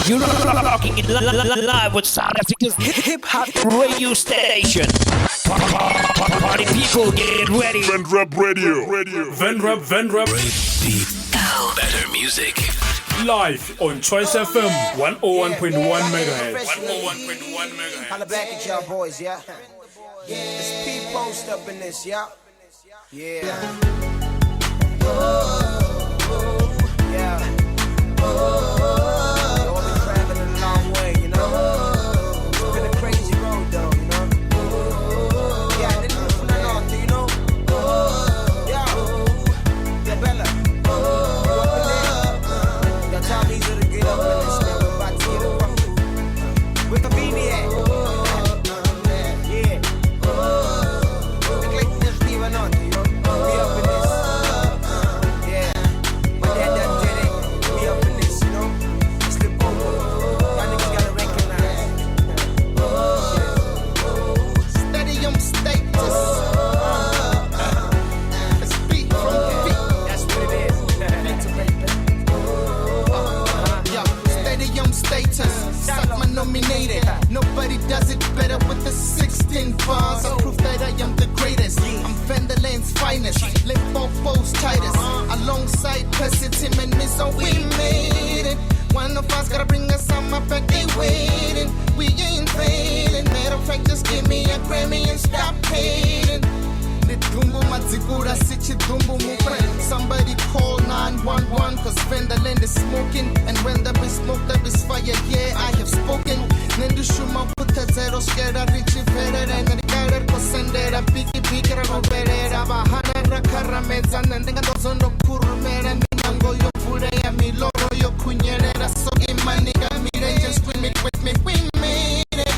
You're rocking it live with South Africa's hip-hop radio station. Party people, get ready. Venrap Radio. Venrap. Better music. Live on Choice FM 101.1 MHz. 101.1 MHz. Holla back at y'all boys, yeah? It's P-Post up in this, yeah? Yeah. Yeah. Y'all been traveling a long way, you know? It's been a crazy road, though, you know? Yeah, they live from the north, you know? Yeah. Yeah, Bella. You up in there? Y'all tell me to get up in this, man. We're about to get it from you. With the beanie at. Yeah. Think like this, leave it on, you know? We up in this. Yeah. My dad done did it. We up in this, you know? It's the bobo. Y'all niggas gotta recognize. Stadium status. It's beat from beat. That's what it is. Stadium status. Satma nominated. Nobody does it better with the 16 bars. I prove that I am the greatest. I'm Venda Lane's finest. Live both foes tightest. Alongside Percy, Tim and me, so we made it. One of us gotta bring us on my back, they waiting. We ain't failing. Matter of fact, just give me a Grammy and stop hating. Somebody call 911 cause Venda Land is smoking. And when there is smoke there is fire, yeah, I have spoken. Nendushuma puta zero skera richi verere. Nendigare kosendera piki pikira roverera. Bahana rakara meza nendenga dozondo kurumera. Minango yo pure ya miloro yo kunyerera. Sogi maniga mirenje scream it with me. We made it.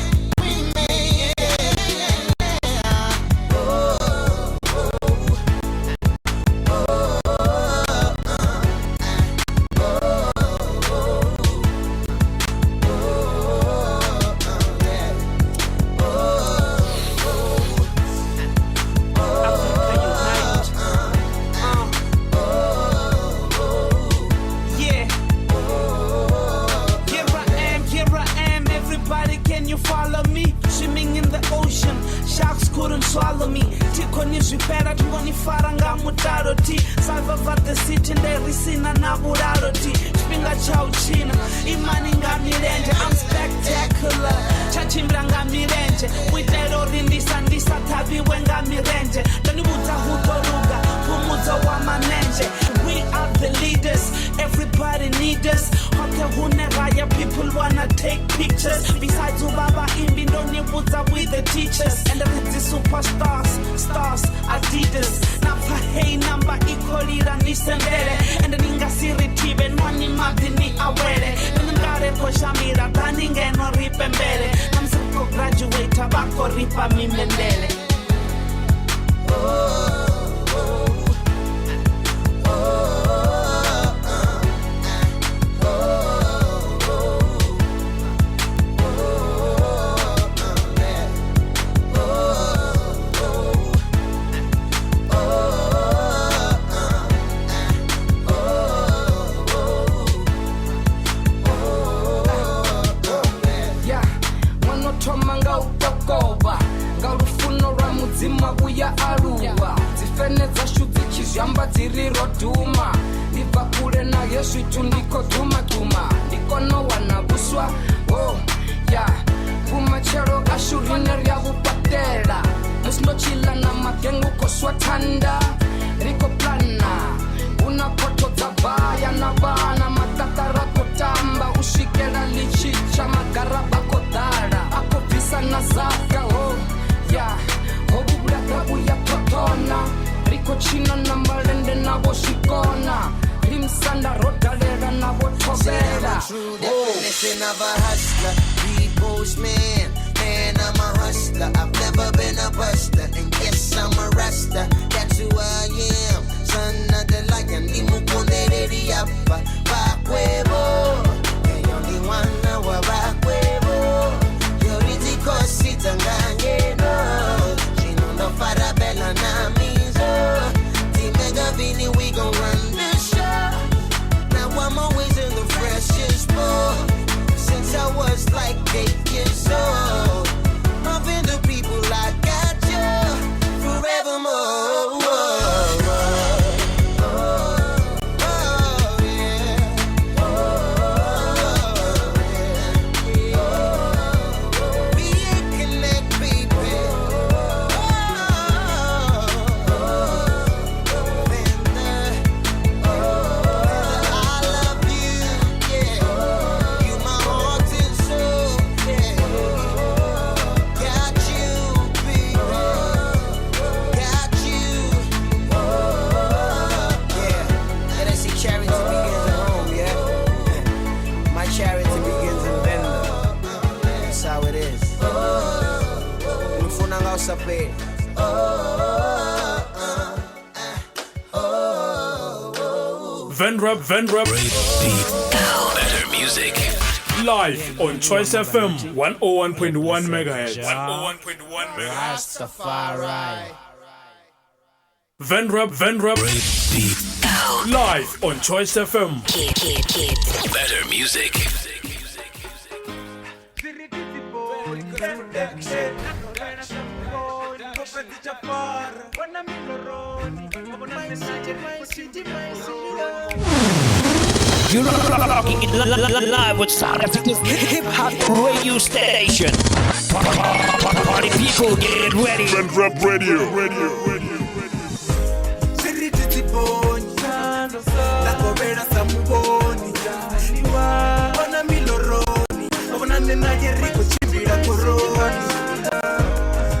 Swallow me, tikoni zvipera tingonifara ngamutaroti salva the city nderisina naburaroti chipinga chauchina imani ngamirenje I'm spectacular chachimbira ngamirenje witerori ndisandisa taviwe ngamirenje ndonibudza hutoruga pumudza wamanenje. We are the leaders, everybody need us. Hoke huneraya, people wanna take pictures. Besides ubaba imbi ndonibudza with the teachers. And with the superstars, stars, Adidas. Napha hey number ikolira nisendere. And the ningasiri tibe nwani madini awere. Ningare koshamira taninge no ripembele. Namsuko graduate tabako ripa mimendele. Duma nipa kule na Yesu tu ndiko duma ndiko no wanabuswa oh yeah kumachero ashurine ya kupatela musno chila na magengu koswatanda riko plana unapoto zabaya na bana matatara kotamba ushikela lichicha magaraba kodara akopisa na zaka oh yeah obubla gabu ya totona China na malende na boshikona Limsanda rotalera na botobera. Definition of a hustler, people's man. Man, I'm a hustler. I've never been a buster. And yes, I'm a rasta. That's who I am. Son of the lion. Ni muponere riapa. Bakwevo. And only one hour bakwevo. Yoriti kosi tanganye no. Chino no farabella na mizo. Timega vini we gon' run this show. Now I'm always in the freshest mood. Venrap Better music. live on Choice FM 101.1 megahertz. 101.1 megahertz. Rastafari. Venrap live on Choice FM. Better music. You're rocking it live with South Africa's hip hop radio station. Party people, get ready. Venrap Radio. Thi dzi Bonyi, la kovela sa muboni. Bona miloroni, bona nena yeriko chimbira koroni.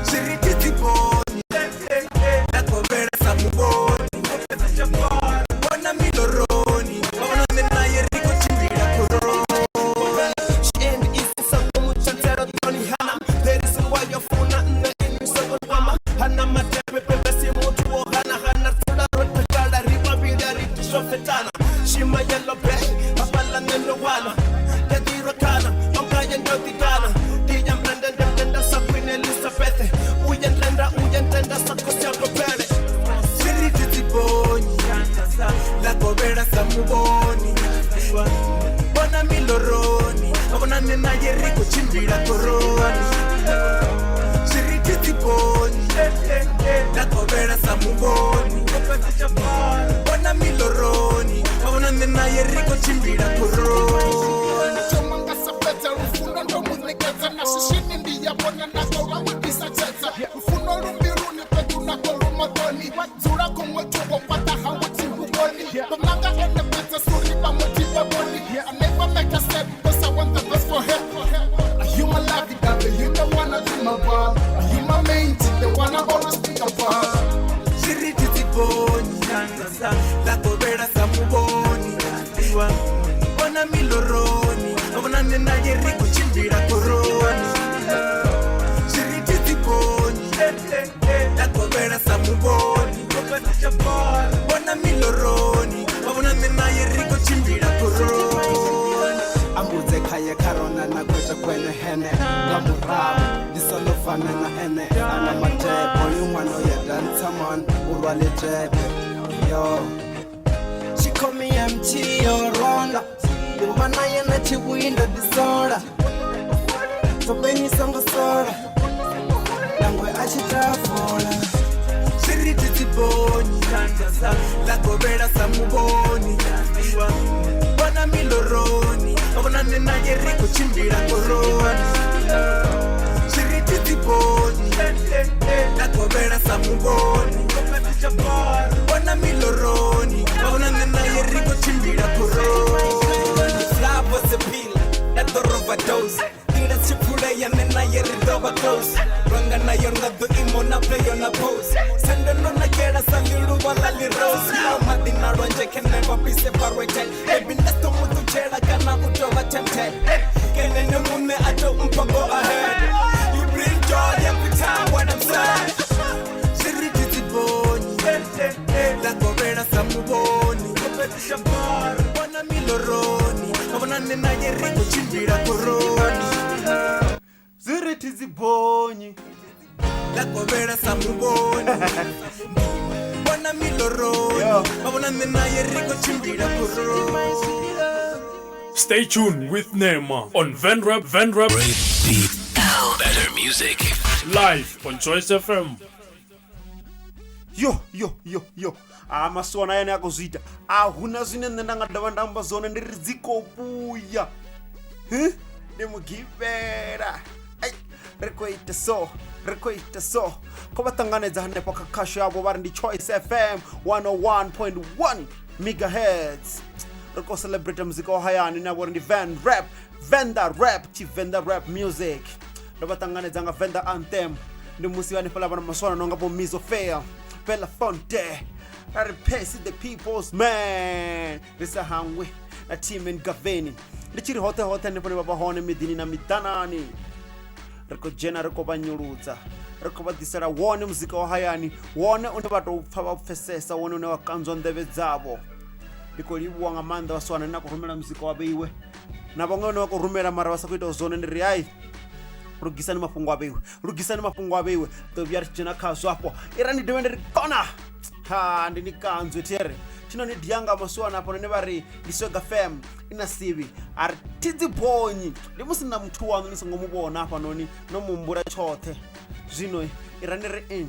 Thi dzi Bonyi, la kovela sa muboni. Bona miloroni, bona nena yeriko chimbira koroni. End is so much tero toni hana. There is why your phone na in so mama. Hana matepe pepe si mutu hana hana tula rota kala riba bila riti shofetana. Shima yellow bay, apala nendo wana. Yadiro kana, onkaya njoti kana. Diyam blenda sa Queen Elizabeth. Uyen tenda sa kosia kopele. Thi dzi Bonyi, la kovela sa muboni. Bona miloroni, bona nena yeriko chimbira koroni. Thi dzi Bonyi, la kovela sa muboni. Bona miloroni, bona nena yeriko chimbira koroni. Tomanga sapeta ufuno ndo munikeza na shishini ndiya bona nako wawibisa teta ufuno lumbiruni petu nako lumotoni zura kumwetu wapata hawati hukoni tomanga ene peta suri pa motiva boni I never make a step because I want the best for him. You my love, you the one I dream about. You my main thing, the one I always think about. Thi dzi Bonyi, la kovela sa muboni. Bona miloroni, bona nena yeriko chimbira koroni. Thi dzi Bonyi, la kovela sa muboni. Bona miloroni, bona nena yeriko chimbira koroni. Ambuze khaye karona na kwecha kwene hene Kamurabu, disolofane na hene Ana matepo, yumano ya dantaman Urwale jepe, yo She call me MT or Ronda Umana yena chiwinda disorder So benyi songo sora Langwe achitafola Thi dzi Bonyi, la kovela sa muboni. Bona miloroni, bona nena yeriko chimbira koroni. Thi dzi Bonyi, la kovela sa muboni. Bona miloroni, bona nena yeriko chimbira koroni. Love was a pill, that the overdose. Tira chipule ya nena yeriko overdose. Ranga na yonga do imo na play on a pose. Send no na kera saliru wala li rose. Madina ronje can never be separated. Ebin to mutu chera kana utova tempted. Kene no mune ato go ahead. You bring joy every time when I'm sad. Thi dzi Bonyi, la kovela sa muboni. Bona miloroni, bona nena yeriko chimbira koroni. Thi dzi Bonyi La kovela sa muboni. Bona miloroni, bona nena yeriko chimbira koroni. Stay tuned with Nema on Venrap Better music. live on Choice FM. Yo amasona yana yakuzita ahuna zvine nne ndangadava ndamba zona ndiri dzikobuya ndimugivera rikoita so kovatanganedza handepo kakasho yavo vari ndi Choice FM 101.1 megahertz riko celebrate muzika wa hayani navo ri ndi Venda Rap music ndovatanganedza nga Venda Anthem ndi musi vane pala vana masona nongapo Mizo Fair Bella Fonte Aripesi the people's man Risa hangwe na team in Gaveni ndichiri hote nipone baba hone midini na mitanani riko jena riko banyurudza ri khou vha ḓisela wone muzika wa hayani, wone une vha tou pfha vha pfhesesa, wone une wa kanzwa nḓevhe dzavho. Ndi khou livhuwa nga maanḓa vhasiwana ni na khou rumela muzika wa vheiwe na vhaṅwe vhane vha khou rumela mara vha sa khou ita zwone. Ndi ri hayi, lugisani mafhungo a vheiwe, lugisani mafhungo a vheiwe, ḓo vhuya ri tshi dzhena khazwo afho. Ira ndi dovhe ndi ri kona ha ndi ni kanzwe thiere tshino ni dianga masiwana afho none vha ri ndi Swega FM ina sivi a ri Thi dzi Bonyi. Ndi musi na muthu waṋu ni songo mu vhona afha noni no muhumbula tshoṱhe. Zwino ira ndi ri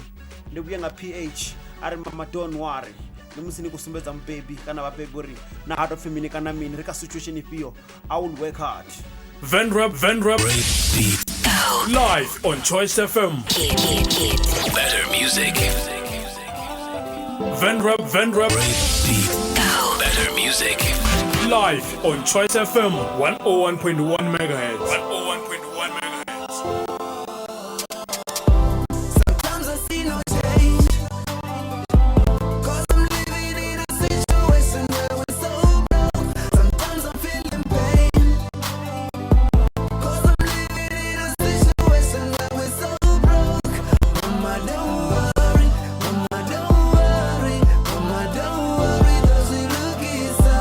ndi vhuya nga PH a ri Mama Don't worry. Ndi musi ni khou sumbedza mubebi kana vhabebi uri na ha tou pfhi mini kana mini, ri kha situation ifhio. I will work hard. Venrap live on Choice FM. Better music. Venrap Better music. live on Choice FM 101.1 megahertz. 101.1 megahertz. Sometimes I see no change, 'cause I'm living in a situation where we're so broke. Sometimes I'm feeling pain, 'cause I'm living in a situation where we're so broke. Mama don't worry, Mama don't worry, Mama don't worry, does it look easy?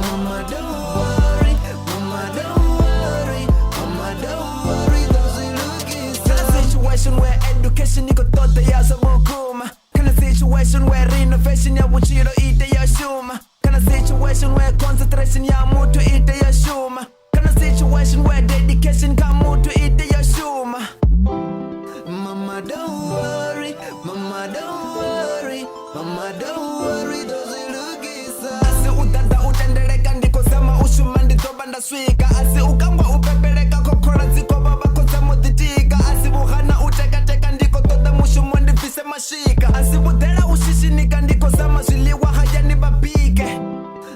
Mama don't worry, Mama don't worry, Mama don't worry, does it look easy? Kind of situation where education iko tote ya sabukuma. Kind of situation where renovation ya buchiro ite ya shuma. Kind of situation where concentration ya mutu ite ya shuma. Kind of situation where dedication ka mutu ite ya shuma. Mama don't worry, Mama don't worry, Mama don't worry, does it look easy? Asi udada utendeleka ndiko sema ushuma ndizoba ndaswika. Asi ukangwa upepeleka kokora ziko baba koza moditika. Asi buhana utekateka ndiko toda mushumo ndivise mashika. Asi budela ushishinika ndiko sama ziliwa haja nibabike.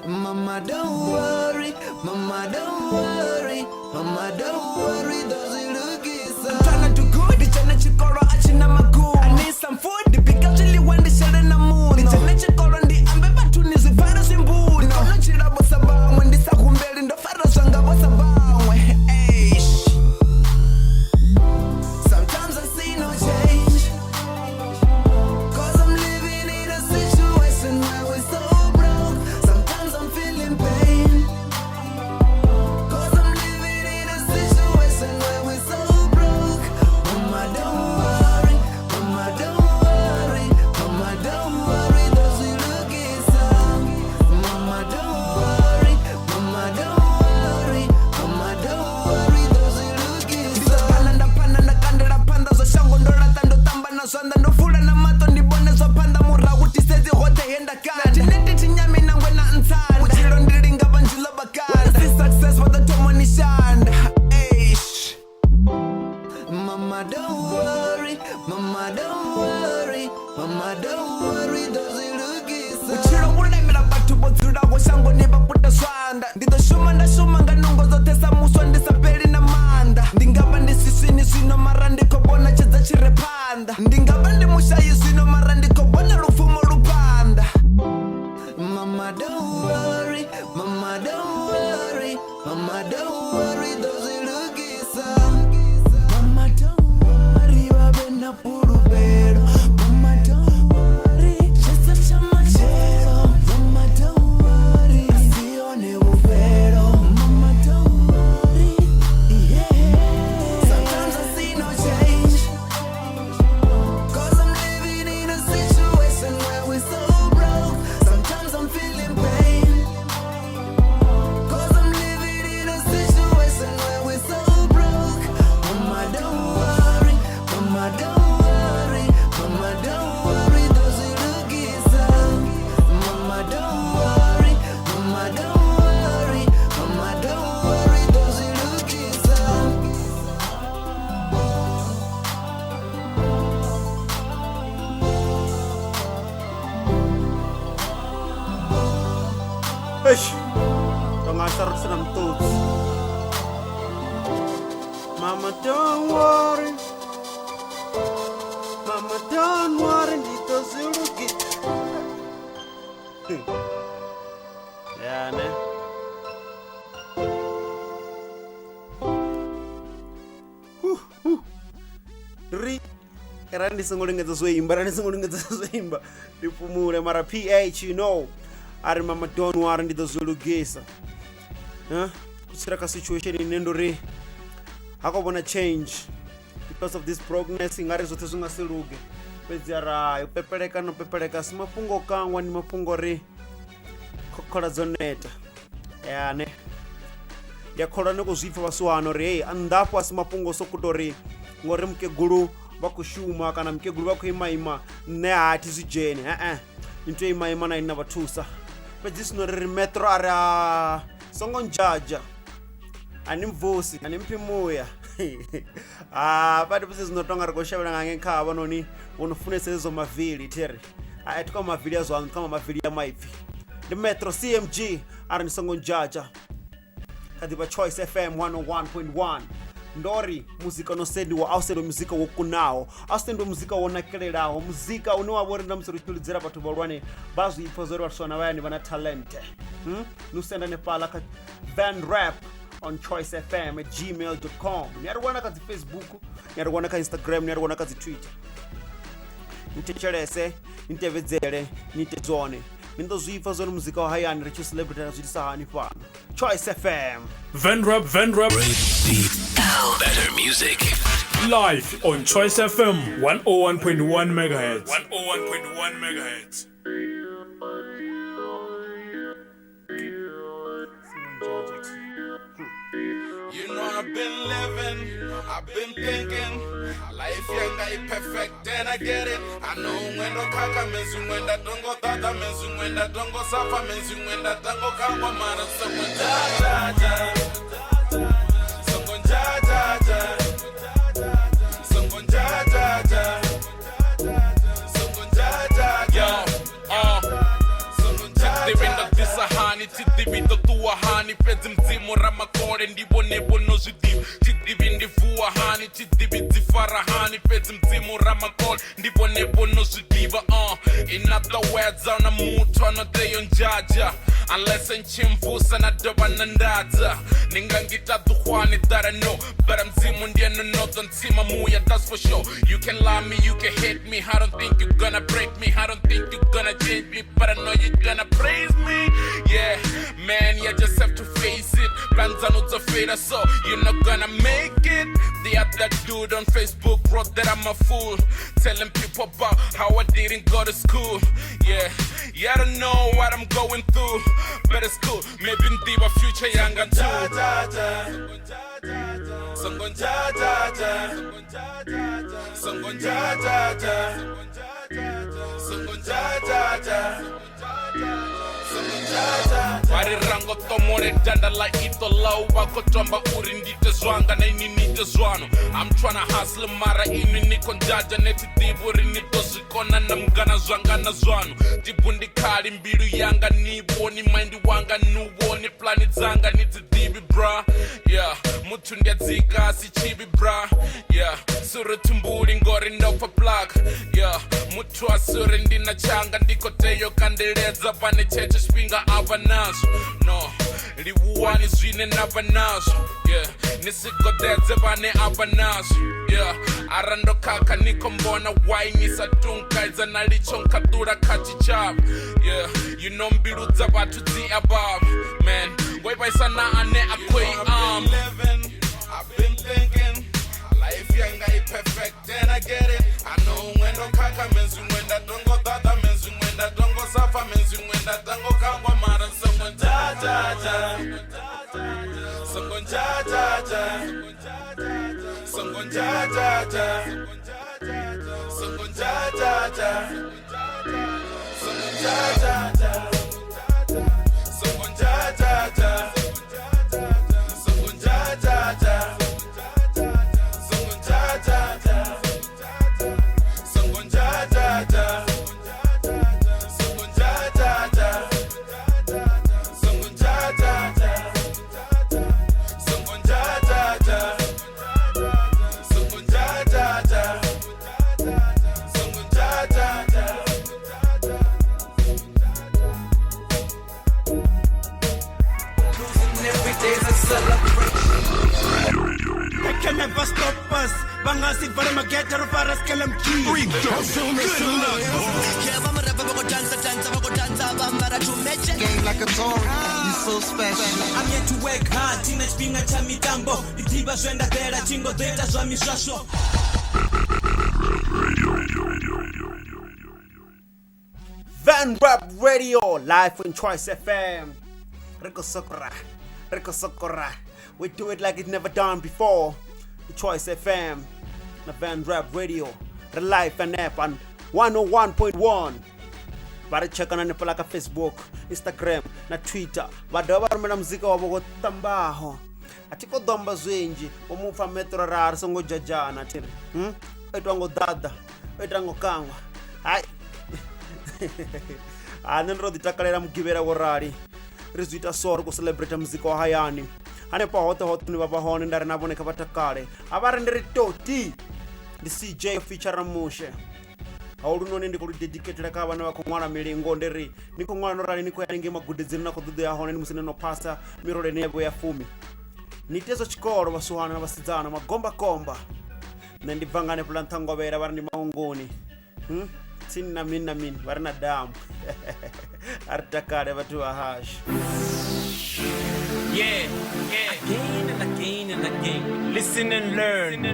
Mama don't worry, Mama don't worry, Mama don't worry, does it look easy? I'm tryna do good, ndichene chikoro achina makuu. I need some food, because really want to share na moon. Ndichene chikoro ndi ambe batu nizifara simbuni. Kono chirabo sabamwe, ndisakumbeli ndofara zwangabo sabamwe. Eish. Sometimes I see no change, 'cause I'm living in a situation where we're so broke. Sometimes I'm feeling pain, 'cause I'm living in a situation where we're so broke. Mama don't worry, Mama don't worry, Mama don't worry, does it look easy? Mama don't worry, Mama don't worry, Mama don't worry, does it look easy? Ndapanda kandela panda zo shango ndorata ndotamba na zwanda ndofula na mato ndibone zopanda murahu tisezi hote henda kanda tinete tinyami nangwe na ntsanda uchilo ndilinga banjilo bakanda si success for the tomoni shanda. Eish. Mama don't worry, Mama don't worry, Mama don't worry, does it look easy? Uchilo ulemela batu bodzula wo shango ni baputa swanda. Ndidoshuma ndashuma nganongo zote samuswa ndisapeli na manda. Ndingaba ndisisini zwino mara ndikobona chedza chirepanda. Ndingaba ndimushayi zwino mara ndikobona lufumo lupanda. Mama don't worry, Mama don't worry, Mama don't worry, does it look easy? Mama don't worry, wabena purubero. Mama don't worry, chesa chamachero. Mama don't worry, asione uvero. Mama don't worry, yeah. Sometimes I see no change, 'cause I'm living in a situation where we're so broke. Sometimes I'm feeling pain, 'cause I'm living in a situation where we're so broke. Mama don't worry, Mama don't worry, Mama don't worry, does it look easy? Mama don't worry, Mama don't worry, Mama don't worry, does it look easy? Eish. Pengasar senam tuts. Mama don't worry, Mama don't worry, ndito ziluki. Ya ne. Ri ndisingolengedza zoimba ndipumule mara PH you know ari Mama Dont wari ndidozolugisa kuchira ka situation inendori hakobona change because of this progress ingari zothe zvingasiluge pedzi ara upepeleka simapungo kangwa ni mapungo ri kokhola dzoneta ne yakhola nekuzvipfa vasuwano ri hey andapo asimapungo sokutori ngori mukegulu vakushuma kana mukegulu vakuimaima ne hati zvijeni into imaima na ina vathusa pedzi sinori metro ara Nisingo Jaja ani mvusi ani mpimuya pati pese zinotonga rikoshavira ngange khava noni unofunesa izo mavhili tiri aituka mavhili yazwangu kama mavhili ya maipfi ndi metro CMG ari Nisingo Jaja kadiva Choice FM 101.1 ndori muzika unosediwa ausendo muzika wokunawo ausendo muzika wonakelerawo muzika unowavori ndamusorichulidzera vathu valwane vazvipfa zori vatiswana vayani vana talente nusenda nepala ka Venrap on Choice FM at gmail.com niyariwana kadzi Facebook niyariwana ka Instagram niyariwana kadzi Twitter nitechelese nitevedzere nitedzone ndozvipfa zori muzika wahayani richicelebrate zvitisahani pano Choice FM Venrap Better music. live on Choice FM 101.1 megahertz. 101.1 megahertz. You know I've been living, I've been thinking, life ain't perfect and I get it. I know when the kaka means when that don't go tata means when that don't go safa means when that don't go kama mara Nisingo Jaja Nisingo Jaja Nisingo Jaja Nisingo Jaja Divenda disahani tidivida tuahani pedzi mdzimo ramakore ndivonebo nozvidiva chidivi ndivuahani chidivi dzifarahani pedzi mdzimo ramakore ndivonebo nozvidiva in other words auna mutu anodeyo njaja unless nchimvusa nadova nandadza ningangita duhwani that I know but mdzimo ndienonodzo ntsima muya that's for sure. You can lie me, you can hate me, I don't think you're gonna break me, I don't think you're gonna change me, but I know you're gonna praise me. Yeah, man, you just have to face it. Plans are not so fade, so you're not gonna make it. The other dude on Facebook wrote that I'm a fool, telling people about how I didn't go to school. Yeah, I don't know what I'm going through, but it's cool. Maybe in the future, young and too. Nisingo Jaja Nisingo Jaja Varirango tomore danda la ito lau Wako tomba uri ndite zwanga na ini nite zwano I'm tryna hustle mara ini niko njaja Neti diburi nito zikona na mgana zwanga na zwano Dibundi kari mbilu yanga niboni Mind wanga nuwoni plani zanga niti dibi bra Yeah, mutu ndia zika si chibi bra Yeah, suru tumbuli ngori ndopa plug Yeah, mutu asuri ndina changa Ndiko teyo kandeleza pane cheche shpinga ava nazo No, liwuwani zwine nava nazo Yeah, nisigodeze vane ava nazo Yeah, arando kaka niko mbona waini satunka Iza nalichonka dura kachichaba Yeah, you know Mbilu za vatu zi above Man, waipa sana ane akwei I've been thinking, life ain't perfect and I get it. I know when the kaka means when that don't go tata means when that don't go safa means when that don't go kangwa mara Nisingo Jaja Nisingo Jaja Nisingo Jaja Nisingo Jaja Nisingo Jaja mageta ro fara skelam key. 3, 2, good luck. Game like a Tory, you so special. I'm here to work hard, teenage pinga cha mitambo. Itiba zwenda dera chingo data zwa mishasho. Venrap Radio, live on Choice FM. Rico Sokora. We do it like it never done before. The Choice FM, the Venrap Radio, the live and app on 101.1. Bari check on like Facebook, Instagram, na Twitter. Badaba rumela muzika wabo gotambaho. Atiko domba zwenji, omufa metro rar songo jaja na tiri. Etwango dada, etwango kangwa. Hai. Anenro ditakalera mugivera worari. Rizuita soro ku celebrate muzika wa hayani. Ane pa hot ni baba hone ndari naboneka batakale. Abari ndiri ToTi the CJ feature Mushe. Aulu none ndi kuli dedicated ka bana ba kumwana milingo nderi. Niko mwana norani niko yaninge magudedzini na kududu ya hone ni musine no pasta mirole nebo ya fumi. Nitezo chikoro basuhana na basidzana magomba komba. Nendivangane plantango bera bari ndi maungoni. Tin na min bari na damu. Artakare batu ahash. Yeah, again and again. Listen and learn.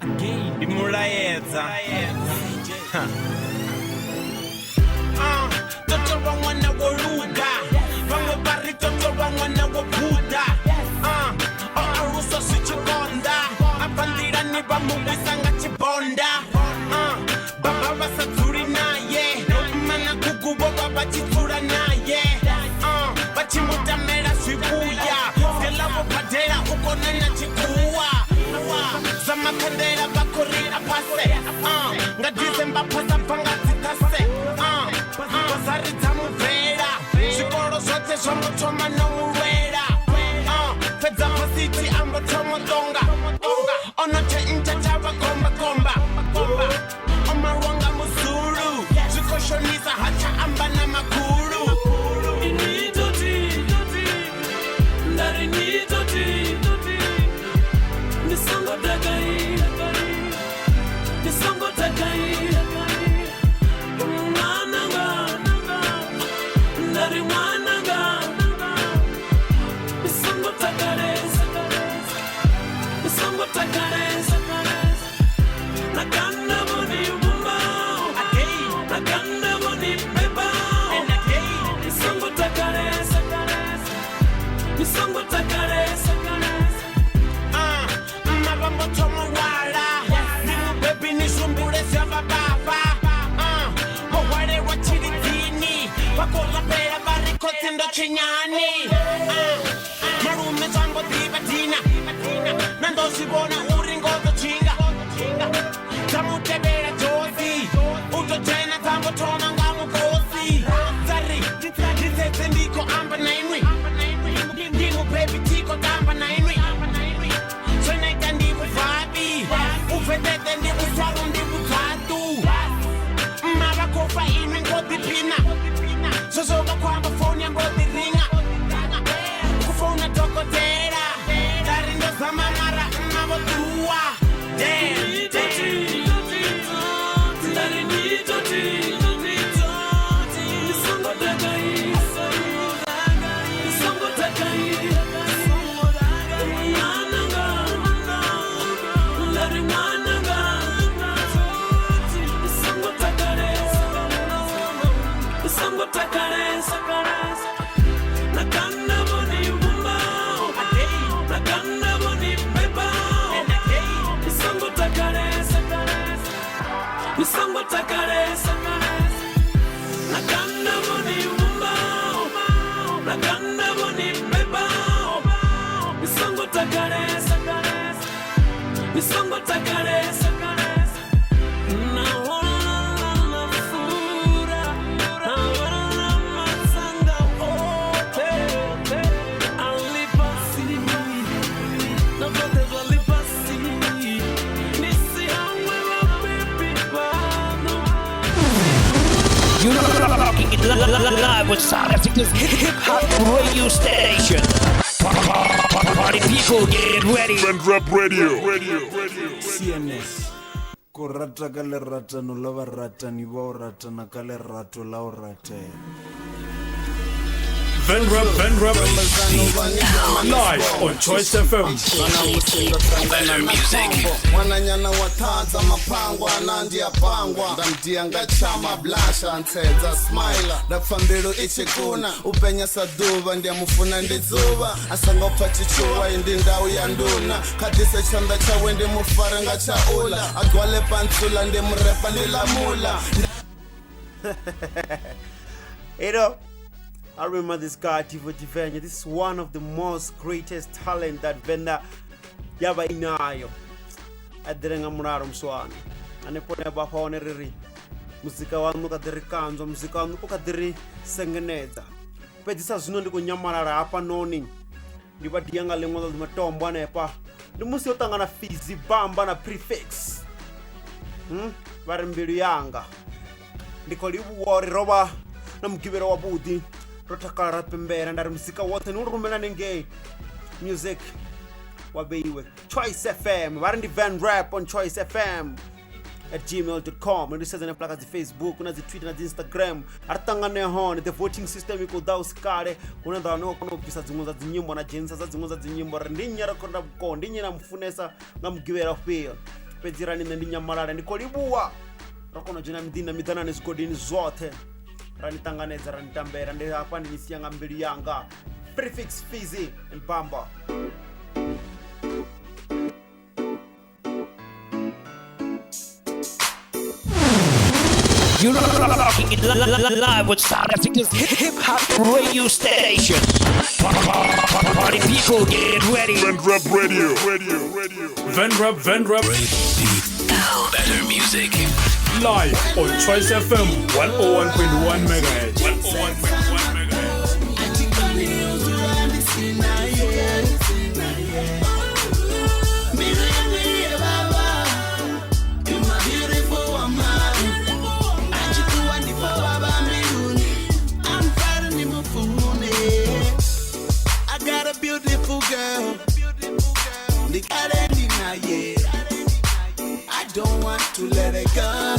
Again, the mulaeza. Toto wana waruga. Vango bari toto wana wabuda. Aruso sichukonda. Apandira ni bamubisa nga chibonda. Baba basaturi na ye. Mana kukubo baba chitura na ye. Bachimutamera shibuya. Skelabo padera ukona na chikuwa. Zama kandera bakorira pase. Nga December pasa panga zitase. Bazari tamuvera. Shikoro zote shombo choma no muwera. Fedza pasiti ambo chomo donga. Ono che inchachawa komba. Omarwanga musuru. Shikoshoniza hacha amba na makuru. Chinyani marume zambo divatina nando sibona uringo to chinga tamutebera jozi uto tena tambo tona ngamu kosi zari ditete ndiko amba nainwi ndimo baby tiko tamba nainwi sona itandi bufabi ufetete ndi busaro ndi bukatu maba kofa inwi ngodipina sozoka kwamba phone yango diringa kufona dokotela darindo zamamara mabotua Live with South Africa's hip-hop radio station. Party people, get ready. Venrap Radio. CNS Kurata ka leratano la baratani ba o ratana ka lerato la o ratela. Venrap live on Choice FM. Better music. Mwananyana wataza mapango anandi apangwa ndamdia ngachama blasha anteza smiler ndafambiro ichikuna upenya saduva ndiamufuna ndizuva asangopfa chichuwa indi ndau ya nduna kadise chanda chawe ndimufare ngachaula agwale pantsula ndimurepa ndilamula. You know, I remember this guy, Thi dzi. This is one of the most greatest talent that Venda yaba inayo. Adirenga muraro mswana. Anepone bapa oneriri. Muzika wanu kadiri kanzo, muzika wanu kadiri sengeneza. Pedisa zuno ndiko nyamarara hapa noni. Ndiba dianga lengoza matombo anepa. Ndimusi otanga na fizi bamba na prefix. Bari Mbilu yanga. Ndiko libu wori roba na mkibero wa budi. Rotakara pembera ndari muzika wote nurumela nenge music wabeiwe Choice FM varindi Venrap on Choice FM @gmail.com and this is an placa de Facebook na de Twitter na de Instagram artangane hone the voting system iko dauskare unanda no kono pisa zingoza zinyimbo na jensa za zingoza zinyimbo ndinya rakonda ko ndinya na mfunesa ngamgivera feel pedzirani ndinya malala ndikolibuwa rakono jina midina midana neskodini zote ranitanganeza ranitambera ndi hapa ndinisianga Mbilu yanga prefix fizi and bamba. You're rocking it live with South Africa's hip-hop radio station. Party people, get ready. Venrap Radio. Venrap Better music. live on Choice FM 101.1 MHz. 101.1 MHz. I got a beautiful girl. I don't want to let it go.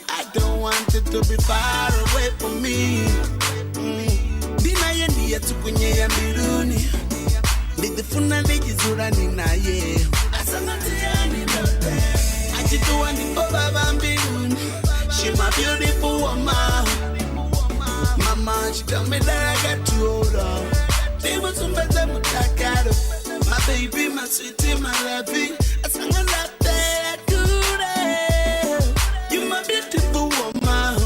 I don't want it to be far away from me. Dina yendi ya tukunye ya Mbiruni. Ndifuna ndijizura ninaye. Asangati ya ninote. Ajituwa nipo baba Mbiruni. She my beautiful woman. Mama, she tell me that I got to hold on. They want some better mutakado. My baby, my sweetie, my lovey. Asanga latte good. You my beautiful woman.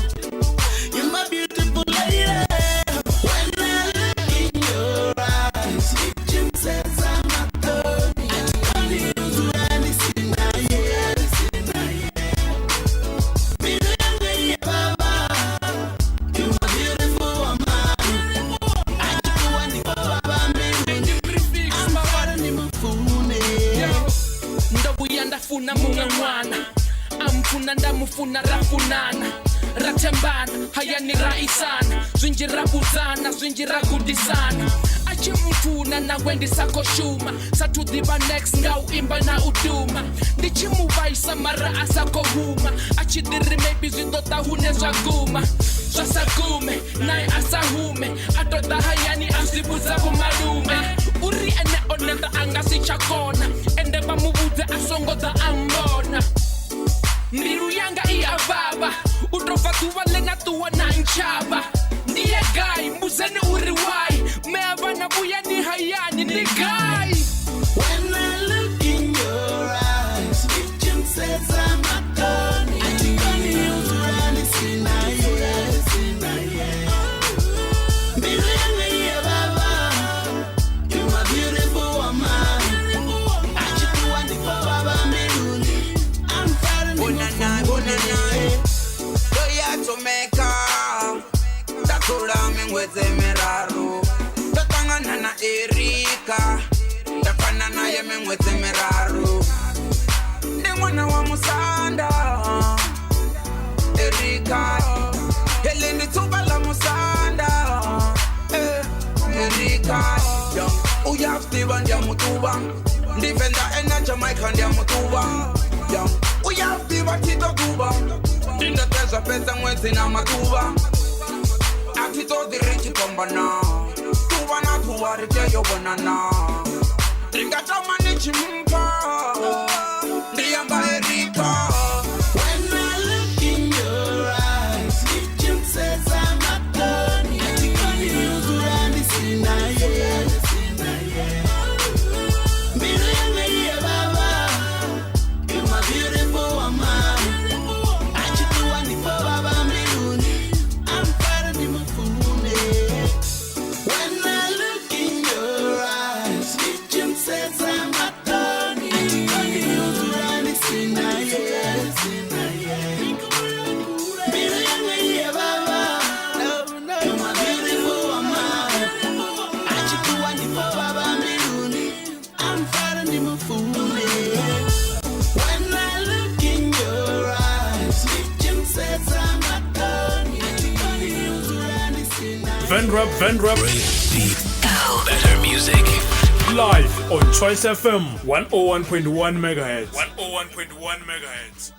You my beautiful lady. When I look in your eyes, it just says I'm a Tony. Only you to listen, you my beautiful woman. I just want to go about me. I'm far ni mfune. Ndabuyandafuna munga mwana amfuna ndamufuna rafunana ratembana hayani raisana zwinjirabuzana zwinjiragudisana achimfuna na wendisa koshuma satudhiba next ngau imba na uduma ndichimuvaisa mara asakohuma achidhiri maybe zidota hune zwaguma zwasagume naye asahume atodha hayani asibuza kumalume uri ene onenda angasichakona ende bamubuze asongoza ambona Mbilu yanga iababa utrofatuva lena tuwa na nchaba ndiye gai mbuzene uriwai meavana buya ni hayani ni gai. When I look in your eyes, it just says I'm a Tony. I think I need to run this in my ears. Mbilu yanga iababa, you my beautiful woman. Ajituwa ndipo baba Mbilu. I'm far Tomeka Takura mingweze meraru Tatangana na Erika Tafana na ye mingweze meraru Ndi mwana wa Musanda Erika Helindi tubala Musanda Erika Uyaftiba ndia mutuba Ndi Venda ena Jamaica ndia mutuba Uyaftiba ndiva titokuba ndindatezva pesa mwedzi namatuva atitodzirichitombana tuva natuva riteyobonana ndingatama nichimupa ndiyamba erika. When I look in your eyes, you says I'm a Tony. I think I'm the Sinaye. Mbilu yangu baba, you're my beautiful woman. Achitua nipo baba Mbilu, I'm proud of you, my fool. When I look in your eyes, you says I'm a Tony. I think I'm the Sinaye. Venrap. Better music. Live on Choice FM 101.1 MHz.